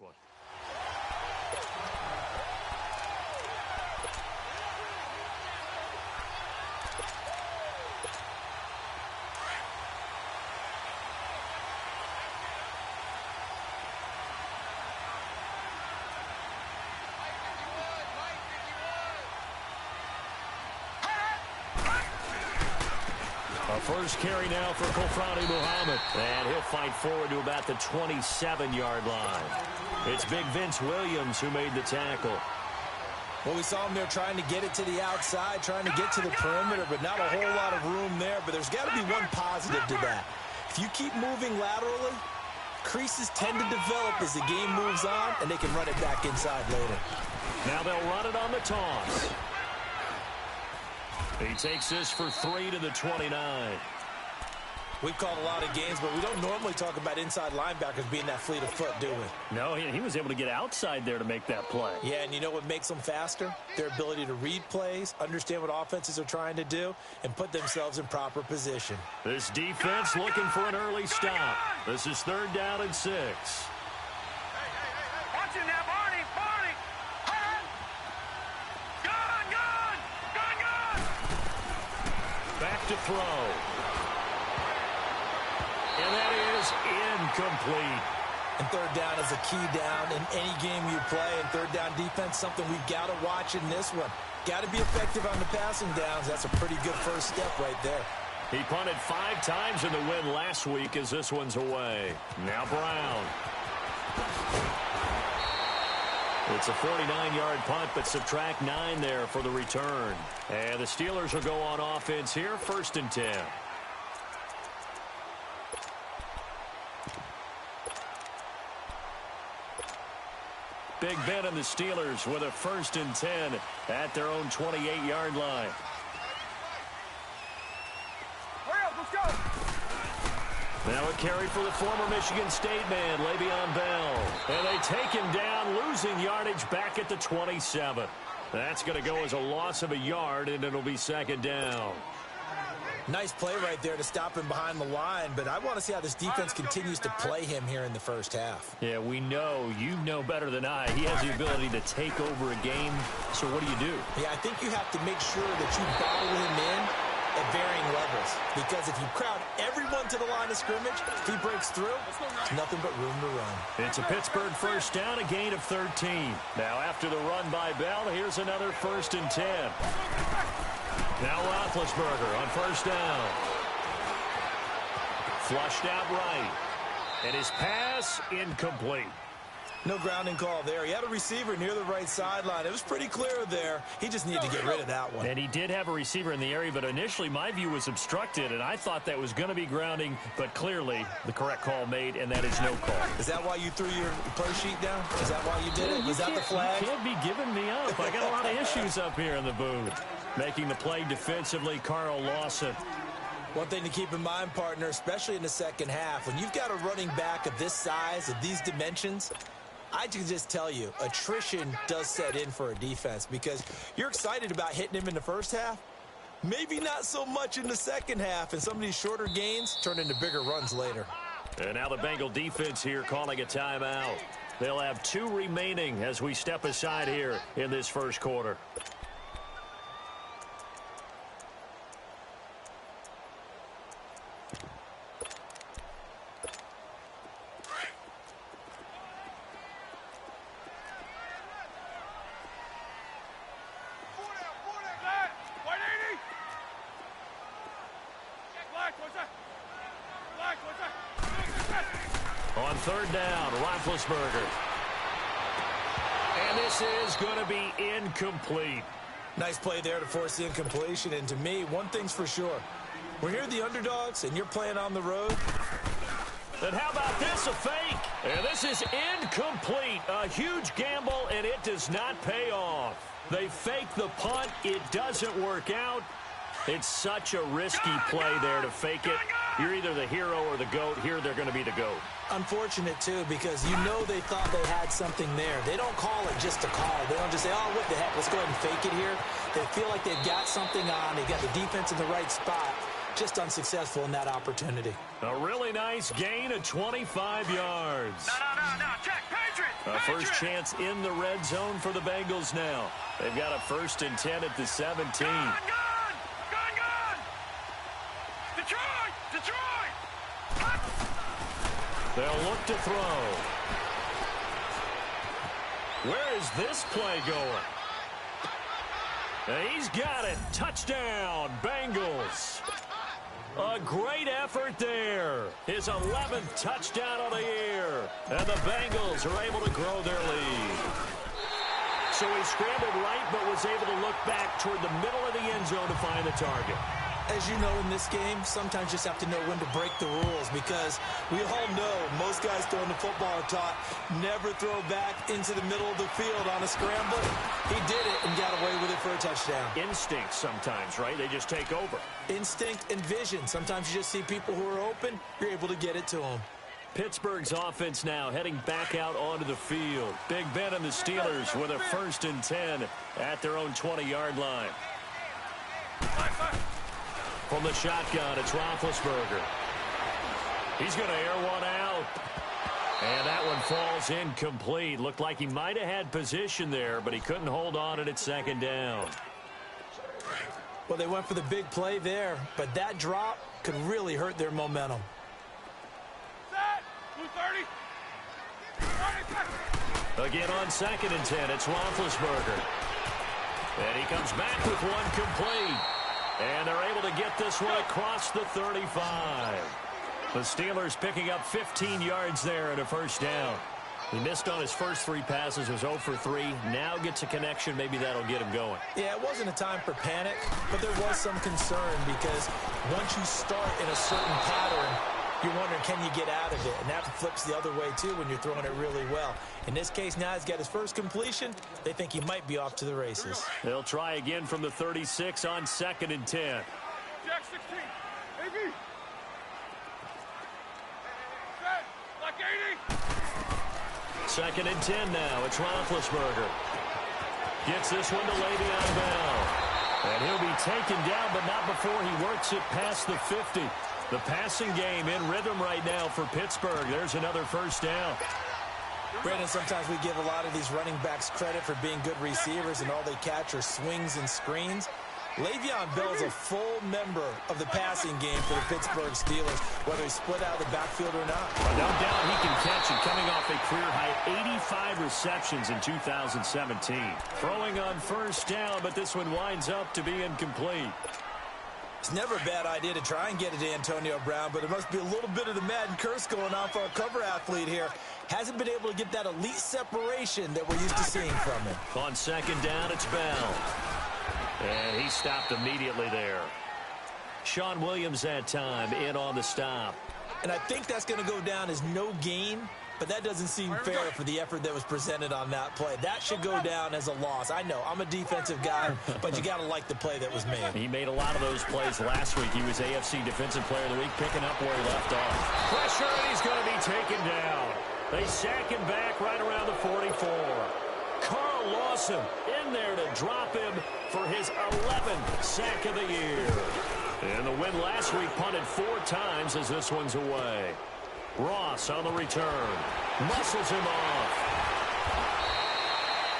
one. First carry now for Kofrani Muhammad. And he'll fight forward to about the 27-yard line. It's Big Vince Williams who made the tackle. Well, we saw him there trying to get it to the outside, trying to get to the perimeter, but not a whole lot of room there. But there's got to be one positive to that. If you keep moving laterally, creases tend to develop as the game moves on, and they can run it back inside later. Now they'll run it on the toss. He takes this for 3 to the 29. We've called a lot of games, but we don't normally talk about inside linebackers being that fleet of foot, do we? No, he was able to get outside there to make that play. Yeah, and you know what makes them faster? Their ability to read plays, understand what offenses are trying to do, and put themselves in proper position. This defense looking for an early stop. This is 3rd down and 6. Watch it now, Barney! Back to throw. And that is incomplete. And 3rd down is a key down in any game you play. And 3rd down defense, something we've got to watch in this one. Got to be effective on the passing downs. That's a pretty good first step right there. He punted 5 times in the win last week as this one's away. Now Brown. It's a 49-yard punt, but subtract 9 there for the return. And the Steelers will go on offense here, 1st and 10. Big Ben and the Steelers with a 1st and 10 at their own 28-yard line. Let's go! Now a carry for the former Michigan State man, Le'Veon Bell. And they take him down, losing yardage back at the 27. That's going to go as a loss of a yard, and it'll be 2nd down. Nice play right there to stop him behind the line, but I want to see how this defense continues to play him here in the first half. Yeah, we know. You know better than I. He has the ability to take over a game, so what do? Yeah, I think you have to make sure that you bottle him in at varying levels, because if you crowd everyone to the line of scrimmage, if he breaks through, there's nothing but room to run. It's a Pittsburgh 1st down, a gain of 13. Now after the run by Bell, here's another 1st and 10. Now Roethlisberger on 1st down. Flushed out right. And his pass incomplete. No grounding call there. He had a receiver near the right sideline. It was pretty clear there. He just needed to get rid of that one. And he did have a receiver in the area, but initially my view was obstructed, and I thought that was going to be grounding, but clearly the correct call made, and that is no call. Is that why you threw your play sheet down? Is that why you did it? Was that the flag? You can't be giving me up. I got a lot of issues up here in the booth. Making the play defensively, Carl Lawson. One thing to keep in mind, partner, especially in the second half, when you've got a running back of this size, of these dimensions, I can just tell you, attrition does set in for a defense because you're excited about hitting him in the first half. Maybe not so much in the second half, and some of these shorter gains turn into bigger runs later. And now the Bengal defense here calling a timeout. They'll have 2 remaining as we step aside here in this first quarter. On 3rd down, Roethlisberger. And this is going to be incomplete. Nice play there to force the incompletion. And to me, one thing's for sure. When you're the underdogs and you're playing on the road. And how about this, a fake? And this is incomplete. A huge gamble, and it does not pay off. They fake the punt. It doesn't work out. It's such a risky play there to fake it. You're either the hero or the GOAT. Here, they're going to be the GOAT. Unfortunate, too, because you know they thought they had something there. They don't call it just a call. They don't just say, oh, what the heck, let's go ahead and fake it here. They feel like they've got something on. They've got the defense in the right spot just unsuccessful in that opportunity. A really nice gain of 25 yards. No. Check. Patriot. A first chance in the red zone for the Bengals now. They've got a 1st and 10 at the 17. Gun. Detroit. They'll look to throw. Where is this play going? He's got it. Touchdown, Bengals. A great effort there. His 11th touchdown of the year. And the Bengals are able to grow their lead. So he scrambled right, but was able to look back toward the middle of the end zone to find the target. As you know, in this game, sometimes you just have to know when to break the rules, because we all know most guys throwing the football are taught never throw back into the middle of the field on a scramble. He did it and got away with it for a touchdown. Instinct sometimes, right? They just take over. Instinct and vision. Sometimes you just see people who are open, you're able to get it to them. Pittsburgh's offense now heading back out onto the field. Big Ben and the Steelers with a 1st and 10 at their own 20-yard line. From the shotgun, it's Roethlisberger. He's going to air one out. And that one falls incomplete. Looked like he might have had position there, but he couldn't hold on at 2nd down. Well, they went for the big play there, but that drop could really hurt their momentum. Set. 230. Again on 2nd and 10, it's Roethlisberger. And he comes back with one complete. And they're able to get this one across the 35. The Steelers picking up 15 yards there and a 1st down. He missed on his first 3 passes, was 0 for 3. Now gets a connection. Maybe that'll get him going. Yeah, it wasn't a time for panic, but there was some concern, because once you start in a certain pattern, you're wondering, can you get out of it? And that flips the other way, too, when you're throwing it really well. In this case, now he's got his first completion. They think he might be off to the races. They'll try again from the 36 on 2nd and 10. Jack 16. AB. Set. Like 80. 2nd and 10 now. It's Roethlisberger. Gets this one to Le'Veon Bell. And he'll be taken down, but not before he works it past the 50. The passing game in rhythm right now for Pittsburgh. There's another 1st down. Brandon, sometimes we give a lot of these running backs credit for being good receivers, and all they catch are swings and screens. Le'Veon Bell's a full member of the passing game for the Pittsburgh Steelers, whether he's split out of the backfield or not. No doubt he can catch it, coming off a career-high 85 receptions in 2017. Throwing on 1st down, but this one winds up to be incomplete. It's never a bad idea to try and get it to Antonio Brown, but there must be a little bit of the Madden curse going on for our cover athlete here. Hasn't been able to get that elite separation that we're used to seeing from him. On 2nd down, it's Bell. And he stopped immediately there. Sean Williams that time in on the stop. And I think that's going to go down as no gain, but that doesn't seem fair for the effort that was presented on that play. That should go down as a loss. I know, I'm a defensive guy, but you got to like the play that was made. He made a lot of those plays last week. He was AFC Defensive Player of the Week, picking up where he left off. Pressure, and he's going to be taken down. They sack him back right around the 44. Carl Lawson in there to drop him for his 11th sack of the year. And the win last week, punted 4 times as this one's away. Ross on the return. Muscles him off.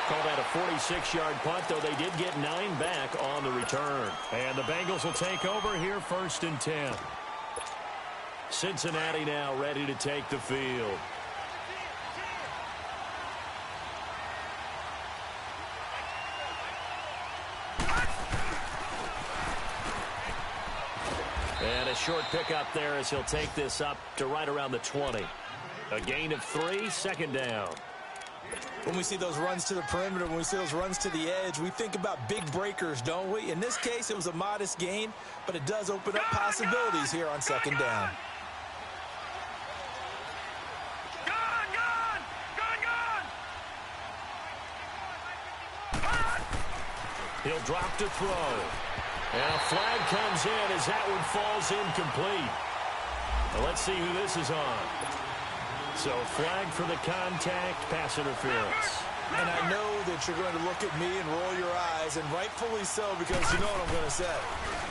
Call that a 46-yard punt, though they did get 9 back on the return. And the Bengals will take over here 1st and 10. Cincinnati now ready to take the field. And a short pickup there as he'll take this up to right around the 20. A gain of 3, 2nd down. When we see those runs to the perimeter, when we see those runs to the edge, we think about big breakers, don't we? In this case, it was a modest gain, but it does open up possibilities here on 2nd down. He'll drop to throw. And a flag comes in as that one falls incomplete. Well, let's see who this is on. So flag for the contact, pass interference. And I know that you're going to look at me and roll your eyes, and rightfully so, because you know what I'm going to say.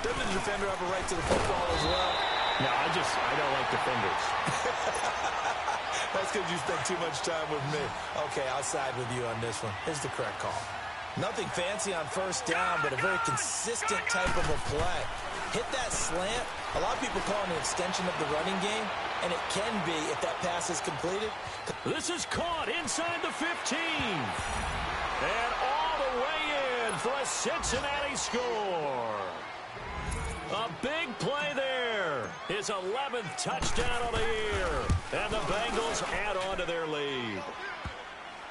Doesn't the defender have a right to the football as well? No, I don't like defenders. That's because you spend too much time with me. Okay, I'll side with you on this one. Here's the correct call. Nothing fancy on first down, but a very consistent type of a play. Hit that slant. A lot of people call it an extension of the running game, and it can be if that pass is completed. This is caught inside the 15. And all the way in for a Cincinnati score. A big play there. His 11th touchdown of the year. And the Bengals add on to their lead.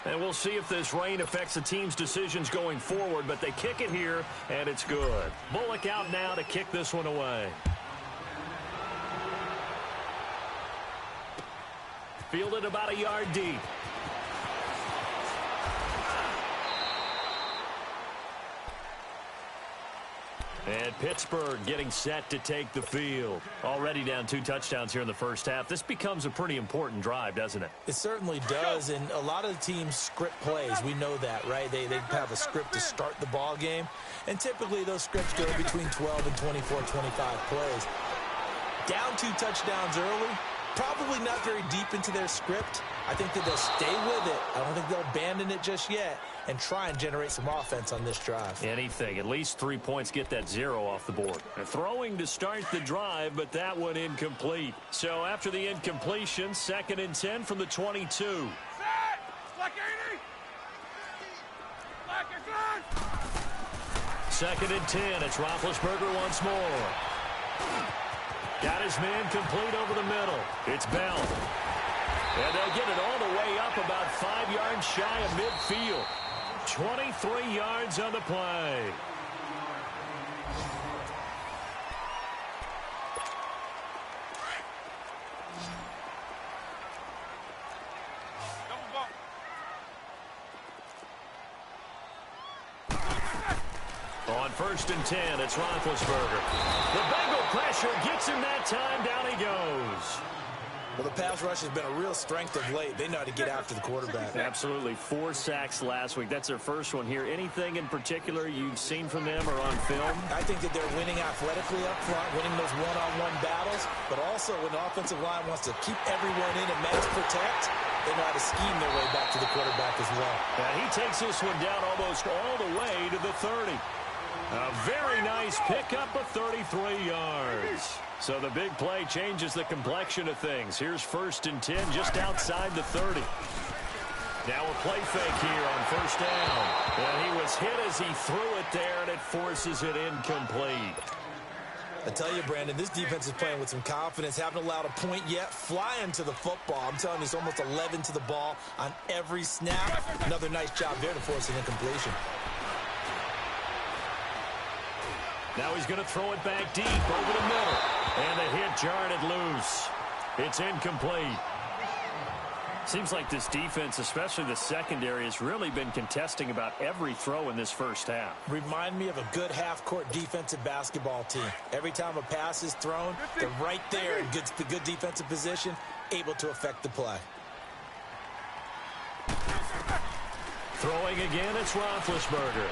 And we'll see if this rain affects the team's decisions going forward, but they kick it here, and it's good. Bullock out now to kick this one away. Fielded about a yard deep. And Pittsburgh getting set to take the field. Already down 2 touchdowns here in the first half. This becomes a pretty important drive, doesn't it? It certainly does, and a lot of the teams script plays. We know that, right? They have a script to start the ball game, and typically those scripts go between 12 and 24, 25 plays. Down 2 touchdowns early, probably not very deep into their script. I think that they'll stay with it. I don't think they'll abandon it just yet and try and generate some offense on this drive. Anything. At least 3 points, get that 0 off the board. Throwing to start the drive, but that one incomplete. So after the incompletion, 2nd and 10 from the 22. Set! Slack 80! Slack your 2nd and 10. It's Roethlisberger once more. Got his man complete over the middle. It's Bell. And they'll get it all the way up about 5 yards shy of midfield. 23 yards on the play. Double bump. On 1st and 10, it's Roethlisberger. The Bengal pressure gets him that time. Down he goes. Well, the pass rush has been a real strength of late. They know how to get after the quarterback. Absolutely. 4 sacks last week. That's their first one here. Anything in particular you've seen from them or on film? I think that they're winning athletically up front, winning those one-on-one battles, but also when the offensive line wants to keep everyone in and max protect, they know how to scheme their way back to the quarterback as well. And he takes this one down almost all the way to the 30. A very nice pickup of 33 yards. So the big play changes the complexion of things. Here's 1st and 10 just outside the 30. Now a play fake here on 1st down. And he was hit as he threw it there, and it forces it incomplete. I tell you, Brandon, this defense is playing with some confidence. Haven't allowed a point yet. Flying to the football. I'm telling you, it's almost 11 to the ball on every snap. Another nice job there to force an incompletion. Now he's going to throw it back deep over the middle. And the hit jarred it loose. It's incomplete. Seems like this defense, especially the secondary, has really been contesting about every throw in this first half. Remind me of a good half-court defensive basketball team. Every time a pass is thrown, they're right there in good defensive position, able to affect the play. Throwing again, it's Roethlisberger.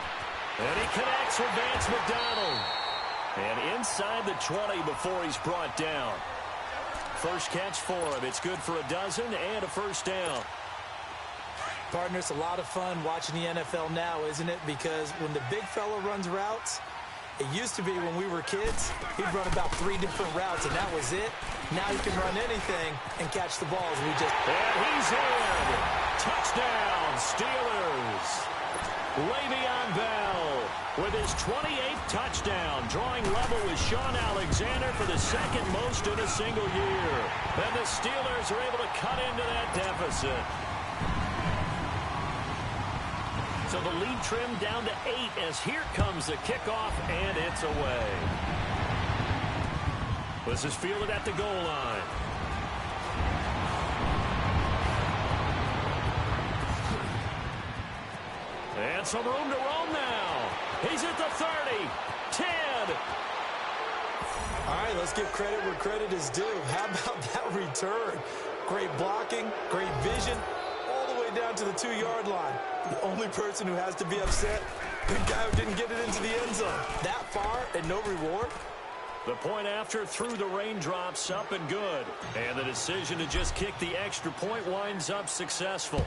And he connects with Vance McDonald. And inside the 20 before he's brought down. First catch for him. It's good for a dozen and a 1st down. Partner, it's a lot of fun watching the NFL now, isn't it? Because when the big fella runs routes, it used to be when we were kids, he'd run about 3 different routes, and that was it. Now he can run anything and catch the balls. And he's in. Touchdown, Steelers. Le'Veon Bell with his 28th touchdown, drawing level with Sean Alexander for the 2nd most in a single year. And the Steelers are able to cut into that deficit. So the lead trimmed down to 8 as here comes the kickoff, and it's away. This is fielded at the goal line. And some room to roam now. He's at the 30, 10. All right, let's give credit where credit is due. How about that return? Great blocking, great vision, all the way it down to the 2-yard line. The only person who has to be upset, the guy who didn't get it into the end zone. That far and no reward? The point after through the raindrops, up and good. And the decision to just kick the extra point winds up successful.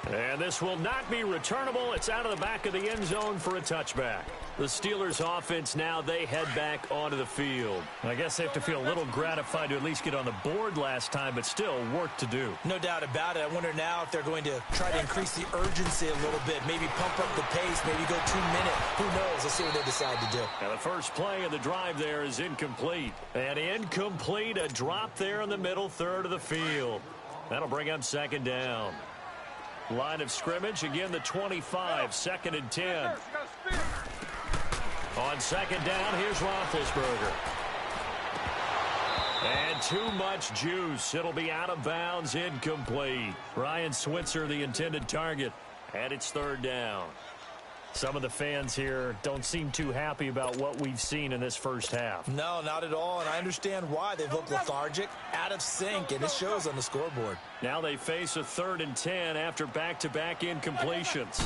And this will not be returnable. It's out of the back of the end zone for a touchback. The Steelers offense now, they head back onto the field. I guess they have to feel a little gratified to at least get on the board last time, but still work to do. No doubt about it. I wonder now if they're going to try to increase the urgency a little bit, maybe pump up the pace, maybe go 2 minutes. Who knows? Let's see what they decide to do. Now the first play of the drive there is incomplete. And incomplete, a drop there in the middle third of the field. That'll bring up second down. Line of scrimmage, again the 25, 2nd and 10. On second down, here's Roethlisberger. And too much juice. It'll be out of bounds, incomplete. Ryan Switzer, the intended target, and it's third down. Some of the fans here don't seem too happy about what we've seen in this first half. No, not at all, and I understand why. They've looked lethargic, out of sync, and it shows on the scoreboard. Now they face a 3rd and 10 after back-to-back incompletions.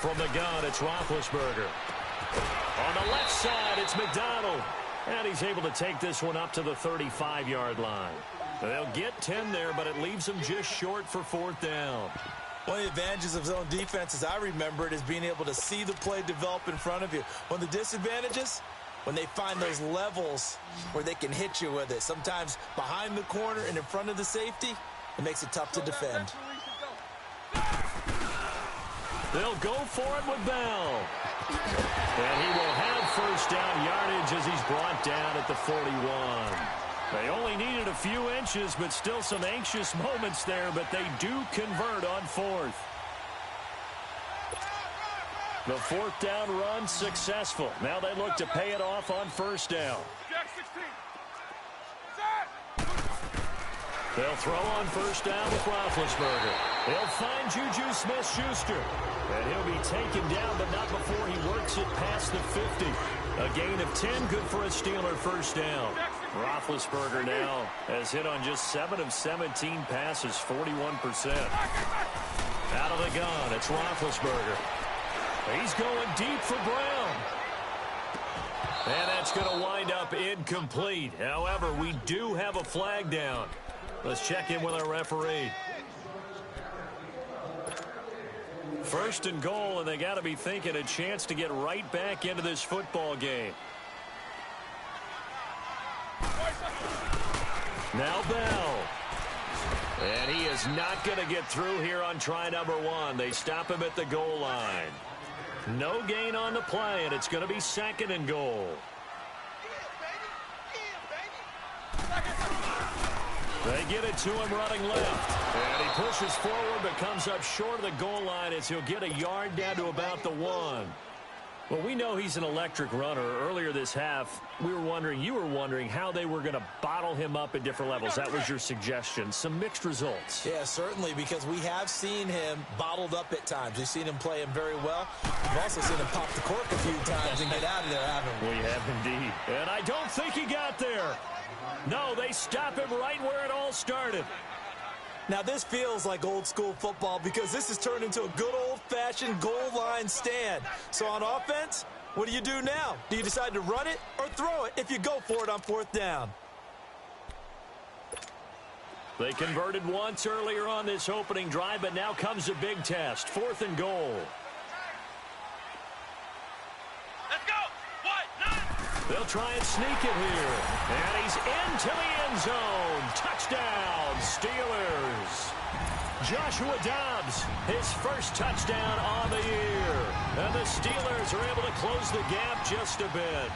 From the gun, it's Roethlisberger. On the left side, it's McDonald. And he's able to take this one up to the 35-yard line. They'll get 10 there, but it leaves them just short for 4th down. One of the advantages of zone defense, as I remember it, is being able to see the play develop in front of you. One of the disadvantages, when they find those levels where they can hit you with it. Sometimes behind the corner and in front of the safety, it makes it tough to defend. They'll go for it with Bell. And he will have first down yardage as he's brought down at the 41. They only needed a few inches, but still some anxious moments there, but they do convert on 4th. The 4th down run successful. Now they look to pay it off on 1st down. They'll throw on 1st down with Roethlisberger. He'll find Juju Smith-Schuster. And he'll be taken down, but not before he works it past the 50. A gain of 10, good for a Steeler 1st down. Roethlisberger now has hit on just 7 of 17 passes, 41%. Out of the gun, it's Roethlisberger. He's going deep for Brown. And that's going to wind up incomplete. However, we do have a flag down. Let's check in with our referee. 1st and goal, and they got to be thinking a chance to get right back into this football game. Now Bell. And he is not going to get through here on try number 1. They stop him at the goal line. No gain on the play, and it's going to be 2nd and goal. They get it to him running left. And he pushes forward but comes up short of the goal line as he'll get a yard down to about the 1. Well, we know he's an electric runner. Earlier this half, you were wondering how they were going to bottle him up at different levels. That was your suggestion. Some mixed results. Yeah, certainly, because we have seen him bottled up at times. We've seen him play him very well. We've also seen him pop the cork a few times and get out of there, haven't we? We have indeed. And I don't think he got there. No, they stop him right where it all started. Now, this feels like old-school football because this has turned into a good old-fashioned goal line stand. So on offense, what do you do now? Do you decide to run it or throw it if you go for it on 4th down? They converted once earlier on this opening drive, but now comes a big test. 4th and goal. Let's go! 1, 9! They'll try and sneak it here. And he's into the end zone. Touchdown, Steelers. Joshua Dobbs, his first touchdown on the year. And the Steelers are able to close the gap just a bit.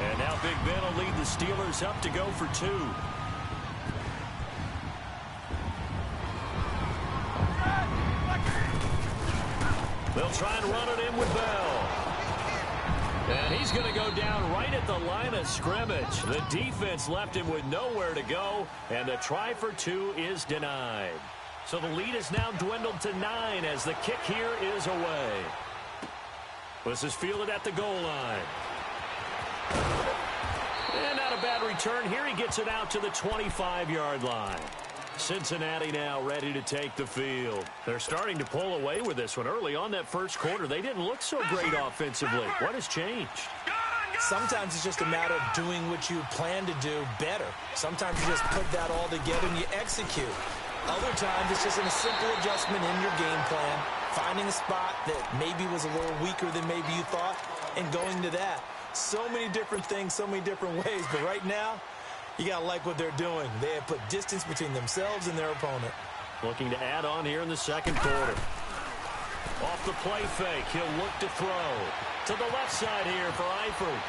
And now Big Ben will lead the Steelers up to go for 2. They'll try and run it in with Bell. And he's going to go down right at the line of scrimmage. The defense left him with nowhere to go, and the try for 2 is denied. So the lead is now dwindled to 9 as the kick here is away. This is fielded at the goal line. And not a bad return here. He gets it out to the 25-yard line. Cincinnati now ready to take the field. They're starting to pull away with this one. Early on that first quarter, they didn't look so great offensively. What has changed? Sometimes it's just a matter of doing what you plan to do better. Sometimes you just put that all together and you execute. Other times it's just a simple adjustment in your game plan, finding a spot that maybe was a little weaker than maybe you thought, and going to that. So many different things, so many different ways, but right now, you got to like what they're doing. They have put distance between themselves and their opponent. Looking to add on here in the second quarter. Off the play fake, he'll look to throw. To the left side here for Eifert.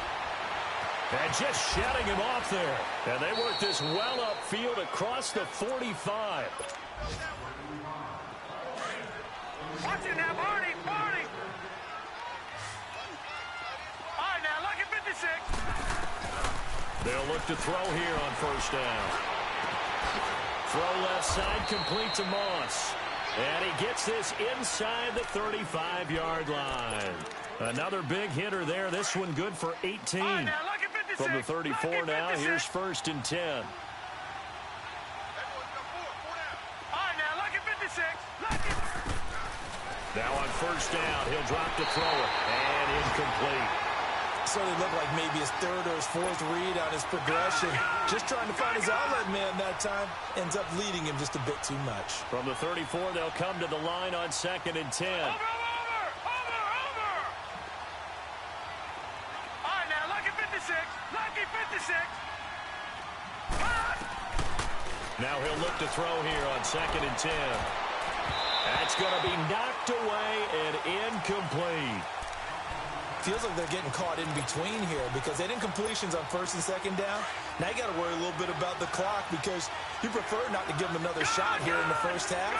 And just shutting him off there. And they work this well upfield across the 45. Watch it now, Barney. All right, now, lucky 56. They'll look to throw here on first down. Throw left side, complete to Moss. And he gets this inside the 35-yard line. Another big hitter there. This one good for 18. All right, now, lucky 56. From the 34 now, here's first and 10. All right, now, lucky 56. Lucky. Now on first down, he'll drop to throw it. And incomplete. Certainly looked like maybe his third or his fourth read on his progression. Just trying to find his outlet man that time. Ends up leading him just a bit too much. From the 34, they'll come to the line on second and 10. Over. All right, now, lucky 56. Lucky 56. Now he'll look to throw here on second and 10. That's going to be knocked away and incomplete. Feels like they're getting caught in between here because they didn't completions on first and second down. Now you got to worry a little bit about the clock because you prefer not to give them another shot here in the first half.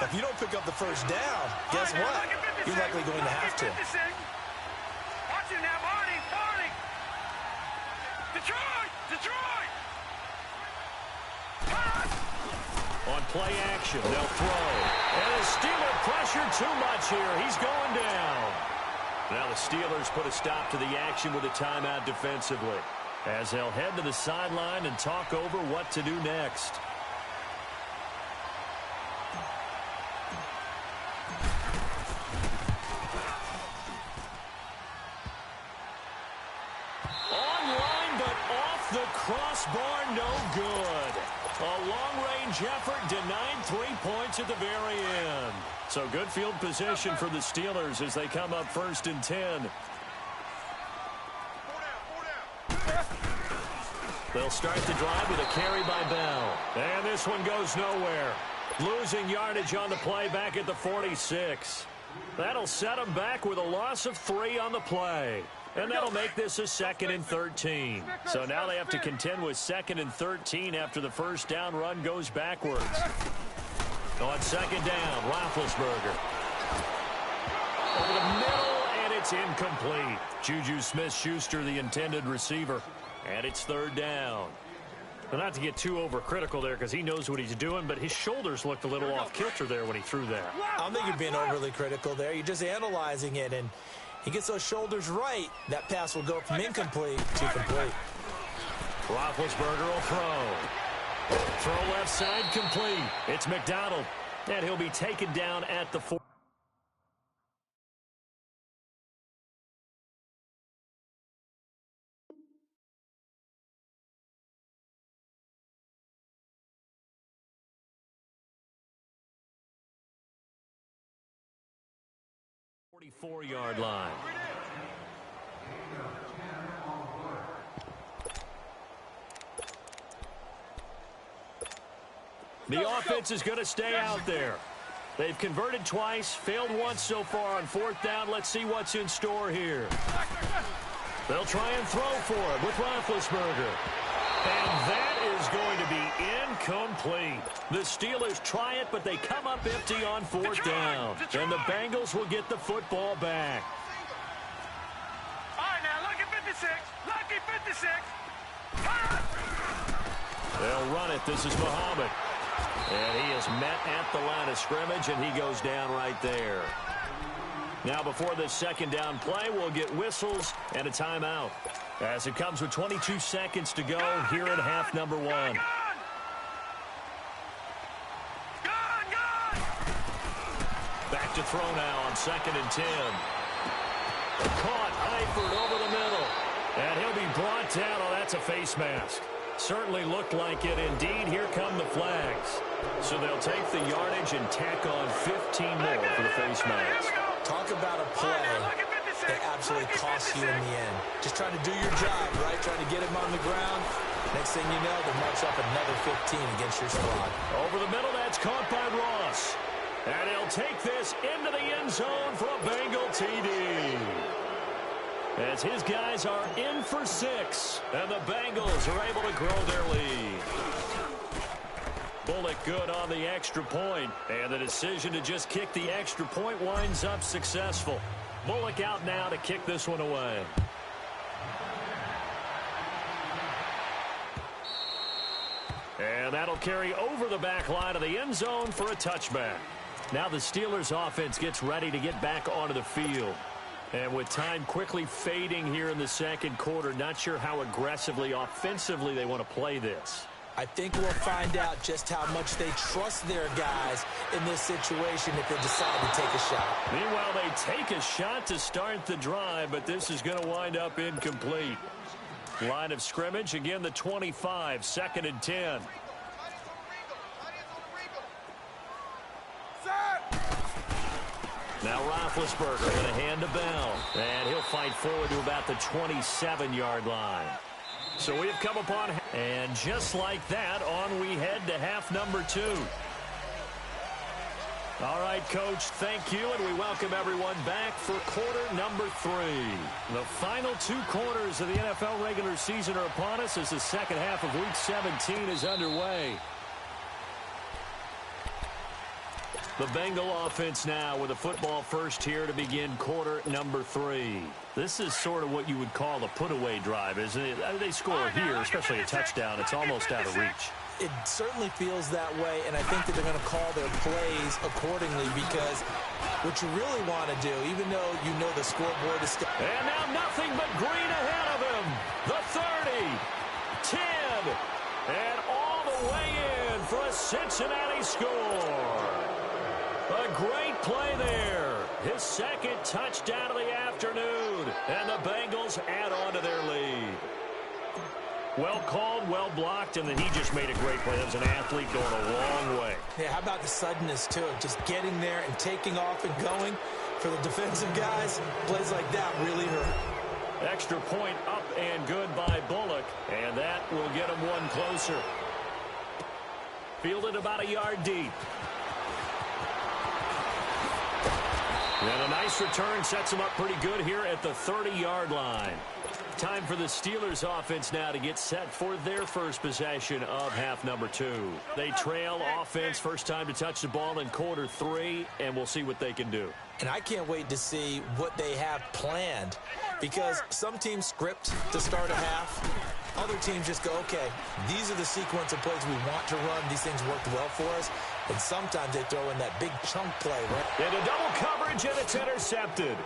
If you don't pick up the first down, guess what? You're likely going to have to. Watch it now, Barney. Detroit. On play action, they'll throw. And the Steeler pressure too much here. He's going down. Now the Steelers put a stop to the action with a timeout defensively as they'll head to the sideline and talk over what to do next. Online, but off the crossbar, no good. A long-range effort denied 3 points at the very end. So good field position for the Steelers as they come up first and 10. They'll start the drive with a carry by Bell. And this one goes nowhere. Losing yardage on the play back at the 46. That'll set them back with a loss of 3 on the play. And that'll make this a second and 13. So now they have to contend with second and 13 after the first down run goes backwards. On second down, Roethlisberger. Over the middle, and it's incomplete. Juju Smith-Schuster, the intended receiver. And it's third down. Well, not to get too overcritical there because he knows what he's doing, but his shoulders looked a little off kilter there when he threw that. I don't think you're being overly critical there. You're just analyzing it, and he gets those shoulders right. That pass will go from incomplete to complete. Roethlisberger will throw. Throw left side complete. It's McDonald, and he'll be taken down at the 4. Yard line. The offense is going to stay out there. They've converted twice, failed once so far on fourth down. Let's see what's in store here. They'll try and throw for it with Roethlisberger. And that is going to be incomplete. The Steelers try it, but they come up empty on fourth down. And the Bengals will get the football back. All right, now, lucky 56. Lucky 56. They'll run it. This is Muhammad. And he is met at the line of scrimmage, and he goes down right there. Now before this second down play, we'll get whistles and a timeout. As it comes with 22 seconds to go here at half number one. Back to throw now on 2nd and 10. Caught Eifert over the middle. And he'll be brought down. Oh, that's a face mask. Certainly looked like it. Indeed, here come the flags. So they'll take the yardage and tack on 15 more for the face mask. Talk about a play that absolutely costs you in the end. Just trying to do your job, right? Trying to get him on the ground. Next thing you know, they march up another 15 against your squad. Over the middle, that's caught by Ross. And he'll take this into the end zone for a Bengal TD. As his guys are in for 6. And the Bengals are able to grow their lead. Bullock good on the extra point. And the decision to just kick the extra point winds up successful. Bullock out now to kick this one away. And that'll carry over the back line of the end zone for a touchback. Now the Steelers offense gets ready to get back onto the field. And with time quickly fading here in the second quarter, not sure how aggressively, offensively they want to play this. I think we'll find out just how much they trust their guys in this situation if they decide to take a shot. Meanwhile, they take a shot to start the drive, but this is going to wind up incomplete. Line of scrimmage, again the 25, 2nd and 10. Now Roethlisberger going to hand to Bell. And he'll fight forward to about the 27-yard line. So we have come upon, and just like that, on we head to half number 2. All right, Coach, thank you, and we welcome everyone back for quarter number 3. The final 2 quarters of the NFL regular season are upon us as the second half of Week 17 is underway. The Bengal offense now with a football first here to begin quarter number 3. This is sort of what you would call a put-away drive, isn't it? They score here, especially a touchdown. It's almost out of reach. It certainly feels that way, and I think that they're going to call their plays accordingly because what you really want to do, even though you know the scoreboard is still... And now nothing but green ahead of him. The 30, 10, and all the way in for a Cincinnati score. A great play there. His second touchdown of the afternoon. And the Bengals add on to their lead. Well called, well blocked, and then he just made a great play. That was an athlete going a long way. Yeah, how about the suddenness, too? Just getting there and taking off and going. For the defensive guys, plays like that really hurt. Extra point up and good by Bullock. And that will get him one closer. Fielded about a yard deep. And a nice return sets them up pretty good here at the 30-yard line. Time for the Steelers offense now to get set for their first possession of half number 2. They trail offense, first time to touch the ball in quarter 3, and we'll see what they can do. And I can't wait to see what they have planned because some teams script to start a half. Other teams just go, okay, these are the sequence of plays we want to run. These things worked well for us. And sometimes they throw in that big chunk play, right? Into double coverage, and it's intercepted.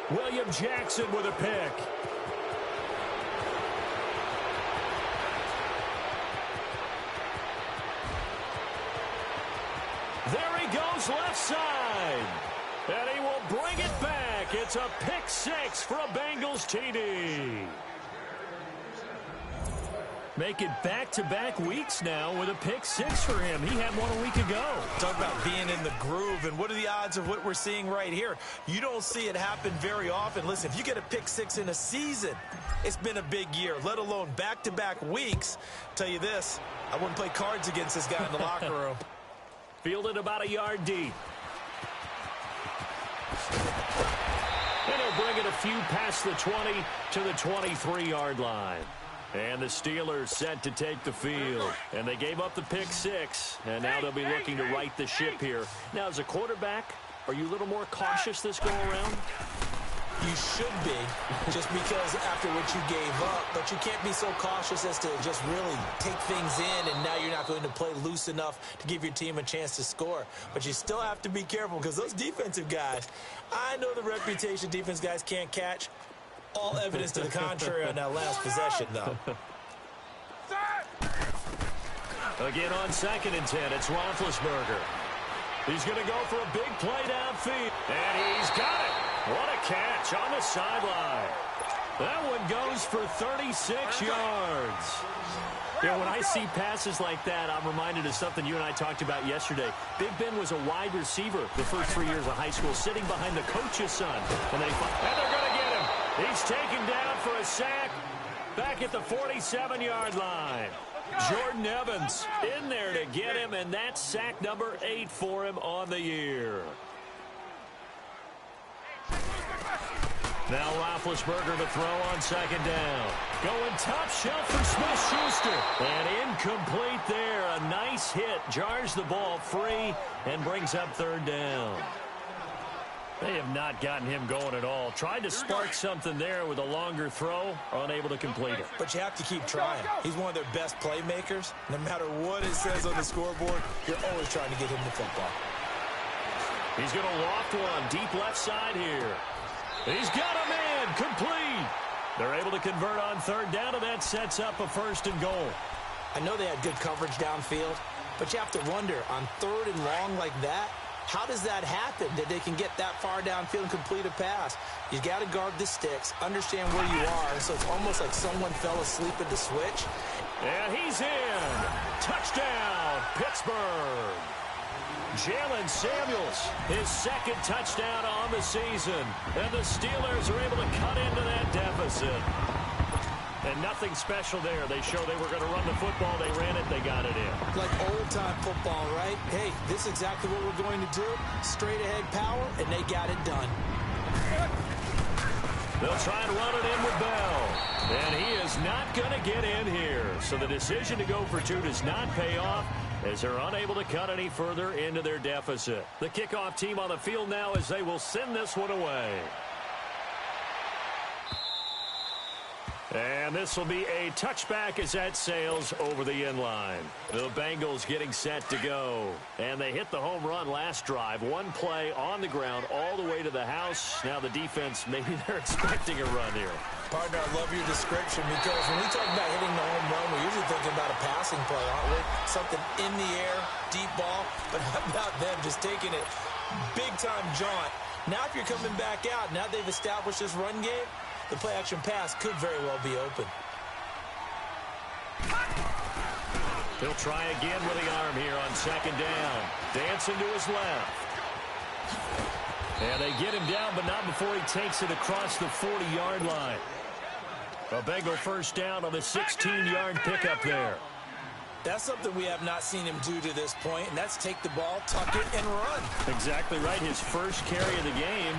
William Jackson with a pick. There he goes left side. And he will bring it back. It's a pick 6 for a Bengals TD. Make it back-to-back weeks now with a pick 6 for him. He had one a week ago. Talk about being in the groove, and what are the odds of what we're seeing right here? You don't see it happen very often. Listen, if you get a pick 6 in a season, it's been a big year, let alone back-to-back weeks. Tell you this, I wouldn't play cards against this guy in the locker room. Fielded about a yard deep. And he'll bring it a few past the 20 to the 23-yard line. And the Steelers set to take the field. And they gave up the pick 6. And now they'll be looking to right the ship here. Now, as a quarterback, are you a little more cautious this go around? You should be, just because after what you gave up. But you can't be so cautious as to just really take things in, and now you're not going to play loose enough to give your team a chance to score. But you still have to be careful, because those defensive guys, I know the reputation defense guys can't catch. All evidence to the contrary on that last possession, though. Again on 2nd and 10, it's Roethlisberger. He's going to go for a big play downfield. And he's got it. What a catch on the sideline. That one goes for 36 yards. Yeah, when I see passes like that, I'm reminded of something you and I talked about yesterday. Big Ben was a wide receiver the first 3 years of high school, sitting behind the coach's son. And they're going to get him. He's taken down for a sack back at the 47-yard line. Jordan Evans in there to get him, and that's sack number 8 for him on the year. Now Roethlisberger to throw on 2nd down. Going top shelf for Smith-Schuster. And incomplete there. A nice hit. Jars the ball free and brings up 3rd down. They have not gotten him going at all. Tried to spark something there with a longer throw. Unable to complete it. But you have to keep trying. He's one of their best playmakers. No matter what it says on the scoreboard, you're always trying to get him the football. He's going to loft one deep left side here. He's got a man complete. They're able to convert on 3rd down, and that sets up a 1st and goal. I know they had good coverage downfield, but you have to wonder, on 3rd and long like that, how does that happen, that they can get that far downfield and complete a pass? You got to guard the sticks, understand where you are, so it's almost like someone fell asleep at the switch. And he's in. Touchdown, Pittsburgh. Jalen Samuels, his 2nd touchdown on the season. And the Steelers are able to cut into that deficit. And nothing special there. They showed they were going to run the football. They ran it. They got it in. Like old-time football, right? Hey, this is exactly what we're going to do. Straight-ahead power, and they got it done. They'll try and run it in with Bell. And he is not going to get in here. So the decision to go for 2 does not pay off, as they're unable to cut any further into their deficit. The kickoff team on the field now as they will send this one away. And this will be a touchback as that sails over the end line. The Bengals getting set to go. And they hit the home run last drive. One play on the ground all the way to the house. Now the defense, maybe they're expecting a run here. Partner, I love your description, because when we talk about hitting the home run, we're usually thinking about a passing play, aren't we? Something in the air, deep ball. But how about them just taking it big-time jaunt? Now if you're coming back out, now they've established this run game, the play-action pass could very well be open. He'll try again with the arm here on 2nd down. Dancing to his left. And they get him down, but not before he takes it across the 40-yard line. A Bengal 1st down on the 16-yard pickup there. That's something we have not seen him do to this point, and that's take the ball, tuck it, and run. Exactly right. His first carry of the game.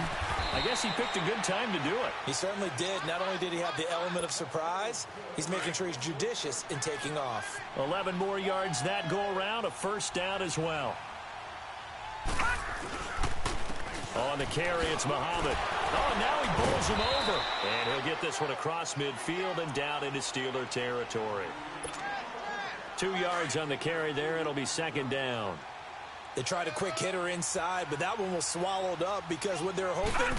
I guess he picked a good time to do it. He certainly did. Not only did he have the element of surprise, he's making sure he's judicious in taking off. 11 more yards that go around, a 1st down as well. On the carry, it's Muhammad. Oh, and now he bowls him over. And he'll get this one across midfield and down into Steeler territory. 2 yards on the carry there. It'll be 2nd down. They tried a quick hitter inside, but that one was swallowed up, because what they're hoping,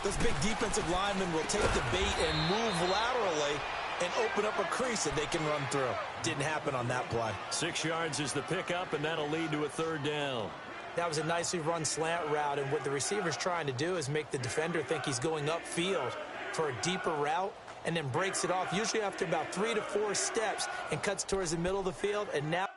those big defensive linemen will take the bait and move laterally and open up a crease that they can run through. Didn't happen on that play. 6 yards is the pickup, and that'll lead to a 3rd down. That was a nicely run slant route, and what the receiver's trying to do is make the defender think he's going upfield for a deeper route, and then breaks it off, usually after about 3 to 4 steps, and cuts towards the middle of the field, and now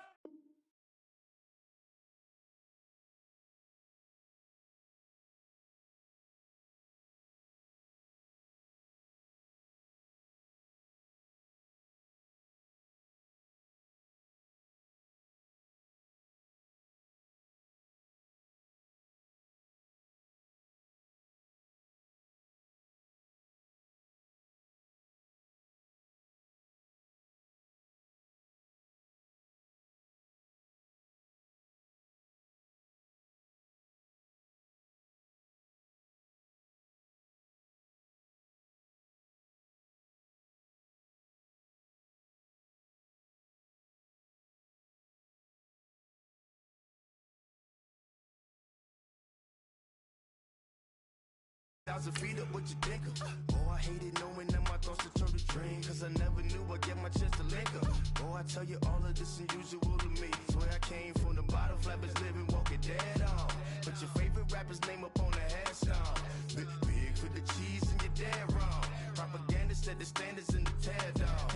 1,000 feet up, what you think of? Oh, I hated knowing that my thoughts would turn to dream, cause I never knew I'd get my chance to link up. Oh, I tell you all of this unusual to me. Swear I came from the bottom, flappers living, walking dead on. Put your favorite rapper's name up on the headstone. Big for the cheese and you're dead wrong. Propaganda set the standards in the tear down.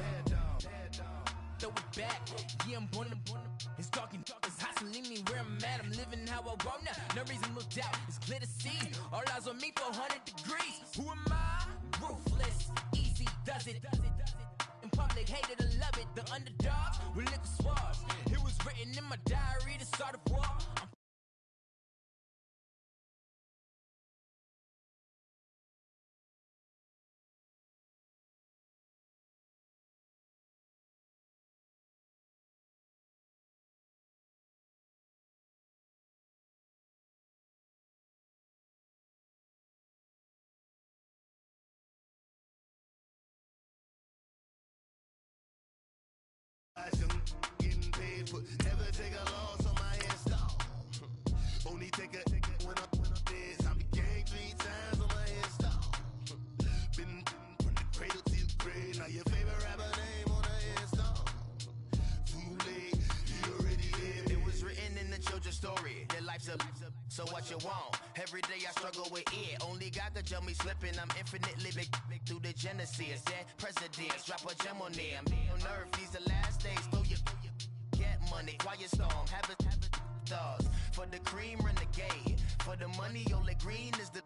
Throw it back, yeah, I'm born it's talking, it's hustling me where I'm at. I'm living how I want now. No reason to look doubt, it's clear to see. All eyes on me for 100 degrees. Who am I? Ruthless, easy does it. In public, hated or love it. The underdogs with liquor swabs. It was written in my diary to start a war. Getting paid for never take a loss on my install. Only take a when I'm dead. I be gang 3 times on my install. Been from the cradle to the grave. Now your favorite rapper name on the install. Too late, he already lived. It was written in the children's story. Their life's a so what you want? Every day I struggle with it. Only God could tell me slipping. I'm infinitely big through the genesis. Dead presidents drop a gem on them. On earth, these the last days. Throw your get money, quiet storm. Have a thoughts for the cream renegade. For the money, only green is the